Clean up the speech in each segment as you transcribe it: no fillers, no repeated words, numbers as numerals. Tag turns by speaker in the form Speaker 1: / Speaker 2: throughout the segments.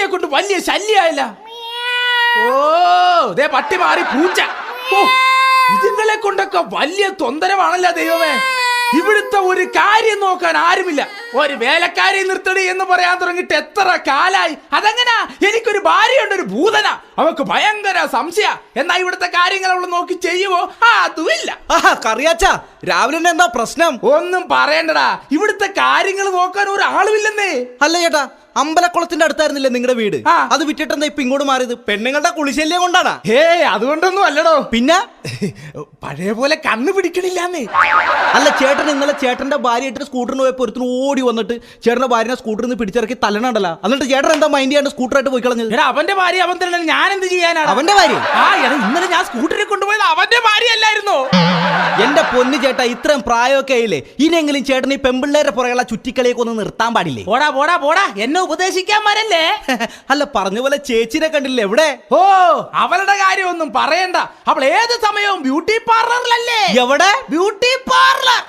Speaker 1: പട്ടിയെ കൊണ്ട് വലിയ ശല്യായില്ല. ഓ ദേ പട്ടി മാറി പൂച്ച. ഓ ഇതുങ്ങളെ കൊണ്ടൊക്കെ വലിയ തൊന്തരവാണല്ലോ ദൈവമേ. ഇവിടുത്തെ ഒരു കാര്യം നോക്കാൻ ആരുമില്ല. ഒരു വേലക്കാരി നിർത്തടി എന്ന് പറയാൻ തുടങ്ങിട്ട് എത്ര കാലായി. അതെങ്ങനാ? എനിക്കൊരു ഭാര്യയുണ്ട്, ഒരു ഭൂതന. അവക്ക് ഭയങ്കര സംശയ. എന്നാ ഇവിടുത്തെ കാര്യങ്ങൾ അവള് നോക്കി ചെയ്യുവോ? അതുമില്ല.
Speaker 2: കറിയാച്ചാ, രാവിലെ എന്താ പ്രശ്നം?
Speaker 1: ഒന്നും പറയണ്ടടാ, ഇവിടുത്തെ കാര്യങ്ങൾ നോക്കാൻ ഒരാളുമില്ലെന്നേ.
Speaker 2: അല്ല ചേട്ടാ, അമ്പലക്കുളത്തിന്റെ അടുത്തായിരുന്നില്ലേ നിങ്ങളുടെ വീട്? അത് വിറ്റിട്ടെന്താ ഇപ്പൊ ഇങ്ങോട്ട് മാറിയത്? പെണ്ണുങ്ങളുടെ കുളിശല്യം കൊണ്ടാണ്?
Speaker 1: അതുകൊണ്ടൊന്നും അല്ലടോ.
Speaker 2: പിന്നെ
Speaker 1: പഴയ പോലെ കണ്ണു പിടിക്കണില്ലാന്നേ.
Speaker 2: അല്ല ചേട്ടൻ ഇന്നലെ ചേട്ടന്റെ ഭാര്യയായിട്ട് സ്കൂട്ടറിന് പോയപ്പോ ഒരുത്തിന് ഓടി വന്നിട്ട് ചേട്ടന്റെ ഭാര്യനെ സ്കൂട്ടറിൽ നിന്ന് പിടിച്ചിറക്കി തല്ലണണ്ടല്ലോ. എന്നിട്ട് ചേട്ടൻ എന്താ മൈൻഡ് ചെയ്യാണ്ട് സ്കൂട്ടറായിട്ട് പോയി കളഞ്ഞത്?
Speaker 1: അവന്റെ ഭാര്യ അവൻ തന്നെ, ഞാൻ എന്ത് ചെയ്യാനാണ്?
Speaker 2: അവന്റെ ഭാര്യ?
Speaker 1: ഇന്നലെ ഞാൻ സ്കൂട്ടറിൽ കൊണ്ടുപോയത് അവന്റെ ഭാര്യ അല്ലായിരുന്നോ?
Speaker 2: എന്റെ പൊന്നു ചേട്ടാ, ഇത്രയും പ്രായമൊക്കെ ആയില്ലേ, ഇനിയെങ്കിലും ചേട്ടൻ ഈ പെമ്പിള്ളേരെ പുറകെയുള്ള ചുറ്റിക്കളിയൊക്കെ ഒന്ന് നിർത്താൻ പാടില്ലേ?
Speaker 1: പോടാ പോടാ പോടാ, എന്നെ ഉപദേശിക്കാൻ വരല്ലേ?
Speaker 2: അല്ല പറഞ്ഞ പോലെ ചേച്ചിനെ കണ്ടില്ലേ എവിടെ?
Speaker 1: ഓ അവളുടെ കാര്യമൊന്നും പറയണ്ട. അവൾ ഏത് സമയവും ബ്യൂട്ടി പാർലറിലല്ലേ?
Speaker 2: എവിടെ?
Speaker 1: Beauty parlour.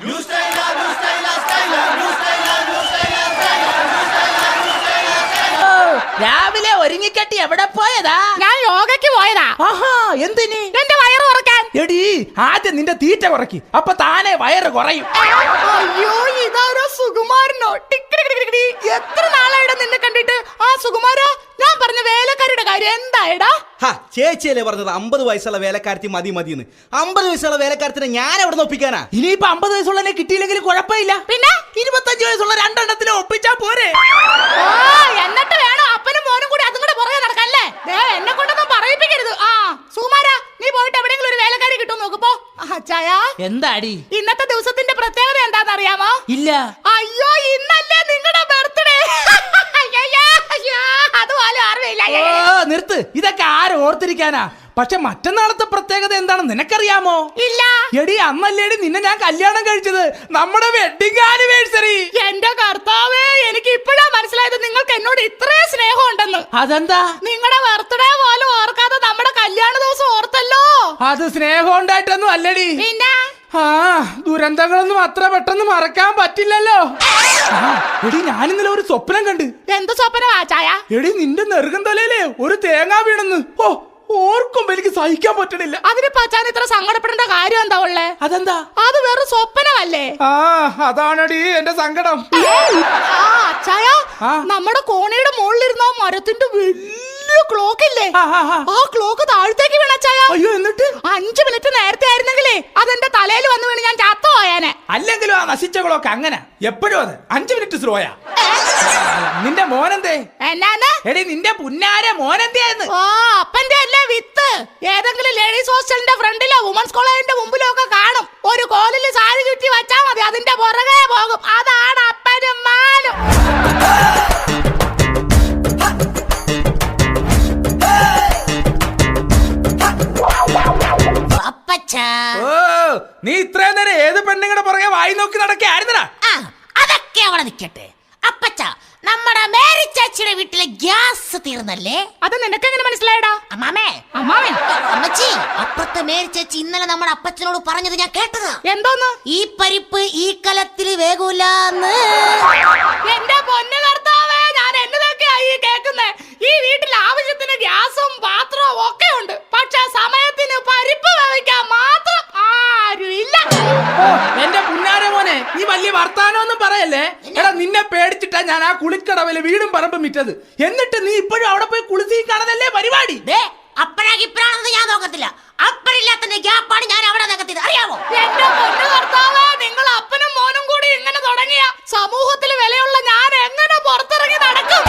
Speaker 1: രാവിലെ ഒരുങ്ങിക്കെട്ടി എവിടെ പോയതാ?
Speaker 3: ഞാൻ യോഗയ്ക്ക് പോയതാ.
Speaker 1: എന്തിന്?
Speaker 3: എന്റെ വയറ് കുറയ്ക്കാൻ.
Speaker 1: എടി ആദ്യം നിന്റെ തീറ്റ കുറയ്ക്ക്, അപ്പൊ താനെ വയറ് കുറയും.
Speaker 3: അയ്യോ ഇതാരോ സുകുമാരനോ? എത്ര നാളായിടാ നിന്നെ കണ്ടിട്ട്? ആ സുകുമാര, ഞാൻ പറഞ്ഞ വേലക്കാരുടെ കാര്യം എന്തായടാ?
Speaker 2: ചേച്ചിയല്ലേ പറഞ്ഞത് 50 വയസ്സുള്ള വേലക്കാരത്തി മതി മതിയെന്ന്. 50 വയസ്സുള്ള വേലക്കാരത്തിനെ ഞാൻ എവിടെ നിന്ന് ഒപ്പിക്കാനാ?
Speaker 1: ഇനിയിപ്പോ 50 വയസ്സുള്ളതിനെ കിട്ടിയില്ലെങ്കിൽ കുഴപ്പമില്ല.
Speaker 3: പിന്നെ
Speaker 1: 25 വയസ്സുള്ള രണ്ടെണ്ണത്തിനെ ഒപ്പിച്ചാ പോരെ?
Speaker 3: എന്നിട്ട് വേണം അപ്പനും മോനും കൂടി അതും കൂടെ പുറകെ നടക്കല്ലേ? എന്നെ കൊണ്ടൊന്നും പറയിപ്പിക്കരുത്. സുകുമാര, നീ പോയിട്ട് എവിടെയെങ്കിലും ഒരു വേലക്കാരി കിട്ടും നോക്കുമ്പോ.
Speaker 1: എന്താടി
Speaker 3: ഇന്നത്തെ ദിവസത്തിന്റെ പ്രത്യേകത എന്താന്ന് അറിയാമോ?
Speaker 1: ഇല്ല.
Speaker 3: അയ്യോ ഇന്നല്ലേ നിങ്ങളുടെ ബർത്ത്ഡേ. അതുപോലെ അറിയില്ല.
Speaker 1: നിർത്ത്, ഇതൊക്കെ ആരും ഓർത്തിരിക്കാനാ. പക്ഷെ മറ്റന്നാളത്തെ പ്രത്യേകത എന്താണെന്ന് നിനക്കറിയാമോ?
Speaker 3: ഇല്ല.
Speaker 1: എടി അന്നല്ലേടി നിന്നെ ഞാൻ കല്യാണം കഴിച്ചത്, നമ്മുടെ വെഡിങ് ആനിവേഴ്സറി.
Speaker 3: എന്റെ കർത്താവേ, എനിക്ക് ഇപ്പോഴാ മനസ്സിലായത് നിങ്ങൾക്ക് എന്നോട് ഇത്രയും സ്നേഹം ഉണ്ടെന്ന്.
Speaker 1: അതെന്താ?
Speaker 3: നിങ്ങളുടെ ബർത്ത്ഡേ പോലും ഓർക്കാതെ നമ്മുടെ കല്യാണ ദിവസം ഓർത്തല്ലോ.
Speaker 1: അത് സ്നേഹം ഉണ്ടായിട്ടൊന്നും അല്ലടി.
Speaker 3: പിന്നെ
Speaker 1: ദുരന്തങ്ങളൊന്നും അത്ര പെട്ടെന്ന് മറക്കാൻ പറ്റില്ലല്ലോ. എടി ഞാനിന്നലെ ഒരു സ്വപ്നം കണ്ട്.
Speaker 3: എന്ത് സ്വപ്നമാ ചായ?
Speaker 1: എടി നിന്റെ നെറുകം തലയിലേ ഒരു തേങ്ങ വീണെന്ന്. ഓർക്കുമ്പോ എനിക്ക് സഹിക്കാൻ പറ്റണില്ല.
Speaker 3: അതിന് പച്ചാൻ ഇത്ര സങ്കടപ്പെടേണ്ട കാര്യം എന്താ ഉള്ളേ?
Speaker 1: അതെന്താ?
Speaker 3: അത് വെറും സ്വപ്നമല്ലേ?
Speaker 1: അതാണടി എന്റെ സങ്കടം.
Speaker 3: ചായ, നമ്മുടെ കോണിയുടെ മുകളിലിരുന്ന മരത്തിന്റെ വലിയ ക്ലോക്ക് ഇല്ലേ, ആ ക്ലോക്ക് താഴത്തേക്ക് വീണ ചായ.
Speaker 1: അയ്യോ, എന്നിട്ട്
Speaker 3: 5 മിനിറ്റ് നേരത്തെ ആയിരുന്നെങ്കിലേ അതെന്റെ തലയിൽ വന്ന് വീണ് ഞാൻ ചത്തു പോയാനെ.
Speaker 1: അല്ലെങ്കിലും ആ നശിച്ച ക്ലോക്ക് അങ്ങനെ എപ്പോഴും അത് 5 മിനിറ്റ് സ്ലോയാ. നിന്റെ മോനെന്തേ?
Speaker 3: എന്നാന്ന്?
Speaker 1: എടി നിന്റെ പുന്നാര മോനെന്തേന്ന്?
Speaker 3: അപ്പന്റെ അല്ലേ വിത്ത്. ഏതെങ്കിലും ലേഡീസ് ഹോസ്റ്റലിന്റെ ഫ്രണ്ടിലോ വുമൻസ് കോളേജിന്റെ മുമ്പിലോ ഒക്കെ കാണും. ഒരു കോലില് സാരി ചുറ്റി വെച്ചാ മതി, അതിന്റെ പുറകെ പോകും. അതാണ് അപ്പനും മാനും.
Speaker 1: നീ ഇത്രയും നേരം ഏത് പെണ്ണുങ്ങളുടെ പുറകെ വായി നോക്കി നടക്കായിരുന്നടാ?
Speaker 3: അതൊക്കെ അവിടെ നിൽക്കട്ടെ. അപ്പച്ച, നമ്മുടെ മേരി ചേച്ചിയുടെ വീട്ടിലെ ഗ്യാസ് തീർന്നല്ലേ? അത് നിനക്ക് എങ്ങനെ മനസ്സിലായടാ? അമ്മച്ചി, അപ്പുറത്തെ മേരി ചേച്ചി ഇന്നലെ നമ്മുടെ അപ്പച്ചനോട് പറഞ്ഞത് ഞാൻ കേട്ടതാ. എന്തോന്ന്? ഈ പരിപ്പ് ഈ കലത്തിൽ വേഗൂലെന്ന്. എന്റെ പൊന്നു കർത്താവേ, ഞാൻ എന്നതൊക്കെയായി കേൾക്കുന്നേ. ഈ വീട്ടിൽ ആവശ്യത്തിന് ഗ്യാസും പാത്രവും ഒക്കെ ഉണ്ട്, പക്ഷെ സമയത്തിന് പരിപ്പ് വേവിക്കാൻ മാത്രം ആരുമില്ല.
Speaker 1: എന്റെ പുന്നാര മോനെ, നീ വലിയ വർത്താനൊന്നും പറയല്ലേ. എടാ നിന്നെ പേടിച്ചിട്ടാ ഞാൻ ആ കുളിക്കടവില് വീടും പറമ്പും വിറ്റത്. എന്നിട്ട് നീ ഇപ്പോഴും അവിടെ പോയി കുളിസീ കാണതല്ലേ പരിപാടി?
Speaker 3: അപ്പഴാണെന്ന് ഞാൻ നോക്കത്തില്ല. അപ്പഴില്ലാത്തതിന്റെ ഗ്യാപ്പാണ് ഞാൻ അവിടെ നികത്തിയത്, അറിയാമോ? എന്റെ പൊന്നു കർത്താവേ, നിങ്ങൾ അപ്പനും മോനും കൂടി ഇങ്ങനെ തുടങ്ങിയ സമൂഹത്തിൽ വിലയുള്ള ഞാൻ എങ്ങനെ പുറത്തിറങ്ങി നടക്കും?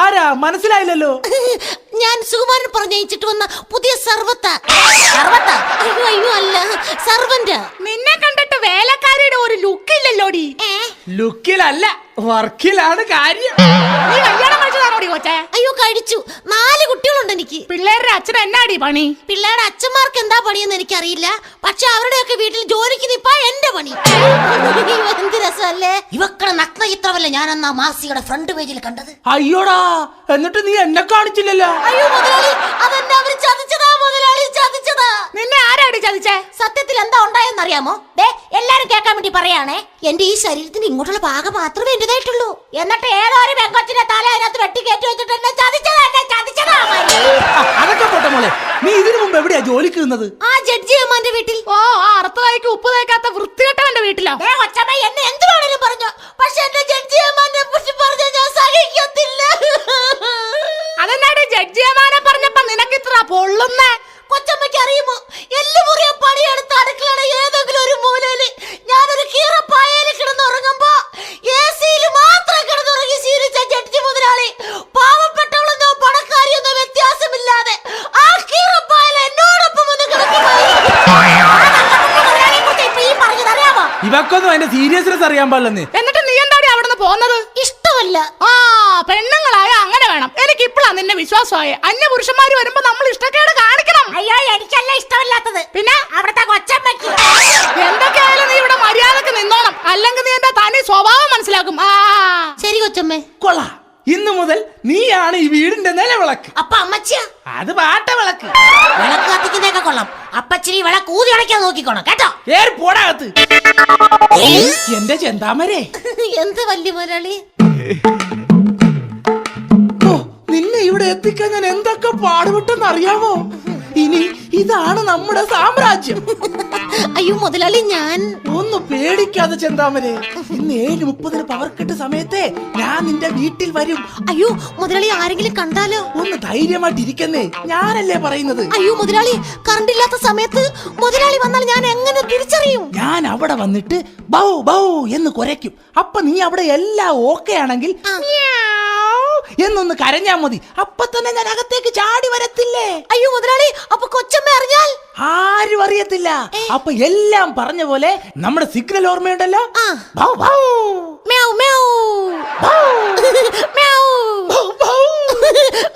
Speaker 1: ആരാ മനസ്സിലായില്ലല്ലോ.
Speaker 3: ഞാൻ സുകുമാരൻ പറഞ്ഞയച്ചിട്ട് വന്ന പുതിയ സർവത്ത. അയ്യോ അല്ല, സർവന്റ്. നിന്നെ കണ്ടിട്ട് വേലക്കാരിയുടെ ഒരു ലുക്കില്ലല്ലോടി.
Speaker 1: ലുക്കിലല്ല, വർക്കിലാണ് കാര്യം.
Speaker 3: നീ കല്യാണം കഴിച്ചതാണോടി കൊച്ചേ? അയ്യോ കഴിച്ചു. 4 കുട്ടികളുണ്ട് എനിക്ക്. പിള്ളേരുടെ അച്ഛൻ എന്നാടി പണി? പിള്ളേരുടെ അച്ഛന്മാർക്ക് എന്താ പണിയെന്ന് എനിക്കറിയില്ല, പക്ഷെ അവരുടെയൊക്കെ വീട്ടിൽ ജോലിക്ക് നിപ്പാ എന്റെ പണി. എന്ത് രസമല്ലേ? ഇവക്കളെ നഗ്നചിത്രമല്ലേ ഞാൻ അന്ന് മാസികയുടെ ഫ്രണ്ട് പേജിൽ കണ്ടത്.
Speaker 1: അയ്യോടാ, എന്നിട്ട് നീ എന്നെ കാണിച്ചില്ലല്ലോ.
Speaker 3: അയ്യോ മുതലാളി, അതെന്നെ അവര് ചതിച്ചതാ മുതലാളി, ചതിച്ചതാ. ചതിച്ചേ? സത്യത്തിൽ എന്താ ഉണ്ടായെന്നറിയാമോ? ദേ എല്ലാരും കേൾക്കാൻ വേണ്ടി പറയാണേ. എന്റെ ഈ ശരീരത്തിന്റെ ഇങ്ങോട്ടുള്ള ഭാഗം മാത്രമേ എന്റേതായിട്ടുള്ളൂ. എന്നിട്ട് ഏതോ ഒരു പെങ്കൊച്ചിന്റെ തല അതിനകത്ത് വെട്ടി കയറ്റി വെച്ചിട്ട് എന്നെ ചതിച്ചതാ.
Speaker 2: അതൊക്കെ പോട്ടെ മോളെ, നീ ഇതിനു മുമ്പ് എവിടെയാ ജോലിക്ക് നിന്നത്?
Speaker 3: ആ ജഡ്ജി അമ്മാന്റെ വീട്ടിൽ.
Speaker 4: ഓ, ആ അർത്ഥമായിക്ക് ഉപ്പ് തേക്കാത്ത വൃത്തികെട്ടവന്റെ വീട്ടിലോ?
Speaker 3: എന്നെ എന്ത് വേണേലും പറഞ്ഞു, പക്ഷെ എന്റെ ജഡ്ജി അമ്മാനെ കുറിച്ച് പറഞ്ഞ ഞാൻ സഹിക്കത്തില്ല.
Speaker 4: അതെന്നാടി ജഡ്ജി അമ്മാനെ പറഞ്ഞപ്പോ നിനക്ക് ഇത്ര പൊള്ളുന്നേ?
Speaker 3: കൊച്ചമ്മയ്ക്ക് അറിയുമോ, എല്ലുമുറിയ പണിയെടുത്ത് അടുക്കളയുടെ ഏതെങ്കിലും ഒരു മൂലയില് ഞാനൊരു കീറപ്പായയിൽ കിടന്നുറങ്ങുമ്പോ AC-യിൽ മാത്രം കിടന്നുറങ്ങി ശീലിച്ച ജഡ്ജി മുതലാളി പാവപ്പെട്ടവളെന്നോ പണക്കാരിയെന്നോ വ്യത്യാസമില്ലാതെ ആ കീറപ്പായൽ എന്നോടൊപ്പം ഒന്ന് കിടക്കുമായിരുന്നു.
Speaker 1: ഇവക്കൊന്നും അതിന്റെ സീരിയസ്നെസ് അറിയാൻ പാടില്ലെന്ന്.
Speaker 4: എന്നിട്ട് നീ എന്താടി അവിടുന്ന് പോന്നത്?
Speaker 3: ഇഷ്ടമല്ല.
Speaker 4: ആ, പെണ്ണുങ്ങളായ അങ്ങനെ വേണം. എനിക്ക് ഇപ്പഴാ നിന്നെ വിശ്വാസമായ. അന്യ പുരുഷന്മാര് വരുമ്പോ നമ്മൾ ഇഷ്ടക്കേട് കാണിക്കണം.
Speaker 3: അയ്യോ, എനിക്കല്ല ഇഷ്ടമല്ലാത്തത്,
Speaker 4: പിന്നെ
Speaker 3: അവിടുത്തെ കൊച്ചമ്മയ്ക്ക്.
Speaker 4: എന്തൊക്കെയായാലും നീ ഇവിടെ മര്യാദക്ക് നിന്നോണം, അല്ലെങ്കിൽ നീ എന്റെ തനി സ്വഭാവം മനസ്സിലാക്കും. ആ
Speaker 3: ശരി കൊച്ചമ്മേ.
Speaker 1: കൊള്ളാ, ഇന്നു മുതൽ നീയാണ് ഈ വീടിന്റെ നിലവിളക്ക്.
Speaker 3: അപ്പൊ അമ്മച്ചിയാ?
Speaker 1: അത് പാട്ട വിളക്ക്.
Speaker 3: വിളക്ക് കത്തിക്കുന്നതൊക്കെ കൊള്ളാം. അപ്പച്ചിരി വിളക്ക് ഊതി അടയ്ക്കാൻ നോക്കിക്കോണം കേട്ടോ.
Speaker 1: ഏർ പോടാകത്ത്. എന്റെ ചെന്താമരേ,
Speaker 3: എന്ത് വലിയ മുതലാളി.
Speaker 1: ഓ, നിന്നെ ഇവിടെ എത്തിക്കാൻ ഞാൻ എന്തൊക്കെ പാടുപെട്ടെന്ന് അറിയാമോ? ഇനി ഇതാണ് നമ്മുടെ സാമ്രാജ്യം.
Speaker 3: അയ്യോ മുതലാളി, ഞാൻ
Speaker 1: ഒന്ന് പേടിക്കാതെ ചെന്താമരേ. ഇന്ന് 7:30 പവർ കട്ട് സമയത്തെ ഞാൻ നിന്റെ വീട്ടിൽ വരും.
Speaker 3: അയ്യോ മുതലാളി, ആരെങ്കിലും കണ്ടാലോ?
Speaker 1: ഒന്ന് ധൈര്യമായിട്ടിരിക്കുന്നേ, ഞാനല്ലേ പറയുന്നത്.
Speaker 3: അയ്യോ മുതലാളി, കറണ്ട് ഇല്ലാത്ത സമയത്ത് മുതലാളി വന്നാൽ ഞാൻ എങ്ങനെ തിരിച്ചറിയും?
Speaker 1: ഞാൻ അവിടെ വന്നിട്ട് ബൗ ബൗ എന്ന് കുരയ്ക്കും. അപ്പൊ നീ അവിടെ എല്ലാം ഓക്കെ ആണെങ്കിൽ എന്നൊന്ന് കരഞ്ഞാ മതി. അപ്പൊ തന്നെ ഞാൻ അകത്തേക്ക് ചാടി വരത്തില്ലേ?
Speaker 3: അയ്യോ മുതലാളി, അപ്പൊ കൊച്ചമ്മ അറിഞ്ഞാൽ?
Speaker 1: ആരും അറിയത്തില്ല. അപ്പൊ എല്ലാം പറഞ്ഞ പോലെ നമ്മുടെ സിഗ്നൽ ഓർമ്മയുണ്ടല്ലോ.
Speaker 3: ആ.
Speaker 1: ബൗ ബൗ
Speaker 3: മ്യാവ് മ്യാവ്
Speaker 1: ബൗ
Speaker 3: മ്യാവ്
Speaker 1: ബൗ ബൗ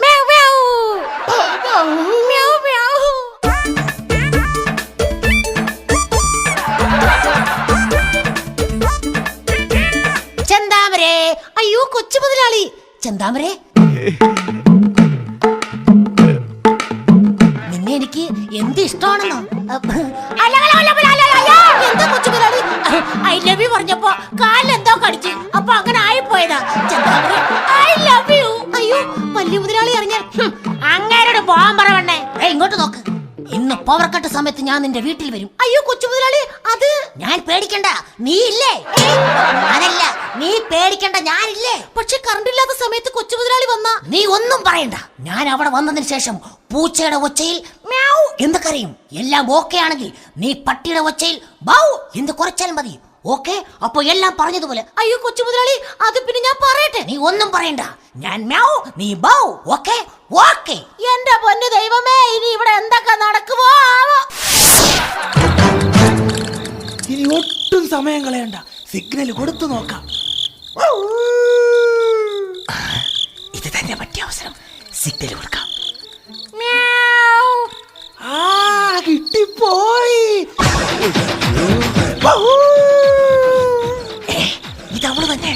Speaker 3: മ്യാവ് മ്യാവ്
Speaker 1: ബൗ ബൗ.
Speaker 3: മ്യാവ് മ്യാവ്. ചെന്താമരേ. അയ്യോ കൊച്ചു മുതലാളി. ചെന്താമരേ, നിന്നെ എനിക്ക് എന്ത് ഇഷ്ടമാണെന്നോ? എന്താ കൊച്ചു മുതലാളി? ഐ ലവ് യു പറഞ്ഞപ്പോ കാലിൽ എന്തോ കടിച്ച്, അപ്പൊ അങ്ങനെ ആയിപ്പോയതാ. ചെന്താമരേ, ഐ ലവ് യു. അയ്യോ, വലിയ മുതലാളി അറിഞ്ഞാൽ അങ്ങേരോട് പോവാൻ പറവണ്ണേ. ഇങ്ങോട്ട് നോക്ക്, ഇന്ന് പവർ കട്ട് സമയത്ത് ഞാൻ നിന്റെ വീട്ടിൽ വരും. അയ്യോ കൊച്ചു മുതലാളി, അത് ഞാൻ പേടിക്കണ്ട, നീ ഇല്ലേ? അതല്ല, നീ പേടിക്കണ്ട, ഞാനില്ലേ? പക്ഷെ കറണ്ട് ഇല്ലാത്ത സമയത്ത് കൊച്ചു മുതലാളി വന്നാ നീ ഒന്നും പറയണ്ട. ഞാൻ അവിടെ വന്നതിന് ശേഷം പൂച്ചയുടെ ഒച്ചയിൽ മ്യാവ് എന്ന് കരയും. എല്ലാം ഓക്കെ ആണെങ്കിൽ നീ പട്ടിയുടെ ഒച്ചയിൽ ബൗ എന്ന് കുറച്ചാൽ മതി. ഓക്കെ, അപ്പൊ എല്ലാം പറഞ്ഞതുപോലെ. അയ്യോ കൊച്ചു മുതലാളി, അത് പിന്നെ ഞാൻ പറയട്ടെ? നീ ഒന്നും പറയണ്ട, ഞാൻ മ്യാവ്, നീ ബൗ. Okay okay. എന്റെ പൊന്നു ദൈവമേ, ഇനി ഇവിടെ എന്തൊക്കെ നടക്കുമോ ആവോ.
Speaker 1: ഇനി ഒട്ടും സമയം കളയണ്ട, സിഗ്നൽ കൊടുത്തു നോക്കാം. ഇത് തന്നെ പറ്റിയ അവസരം, സിഗ്നൽ കൊടുക്കാം. ആ, കിട്ടിപ്പോയി. ഇതവള് തന്നെ.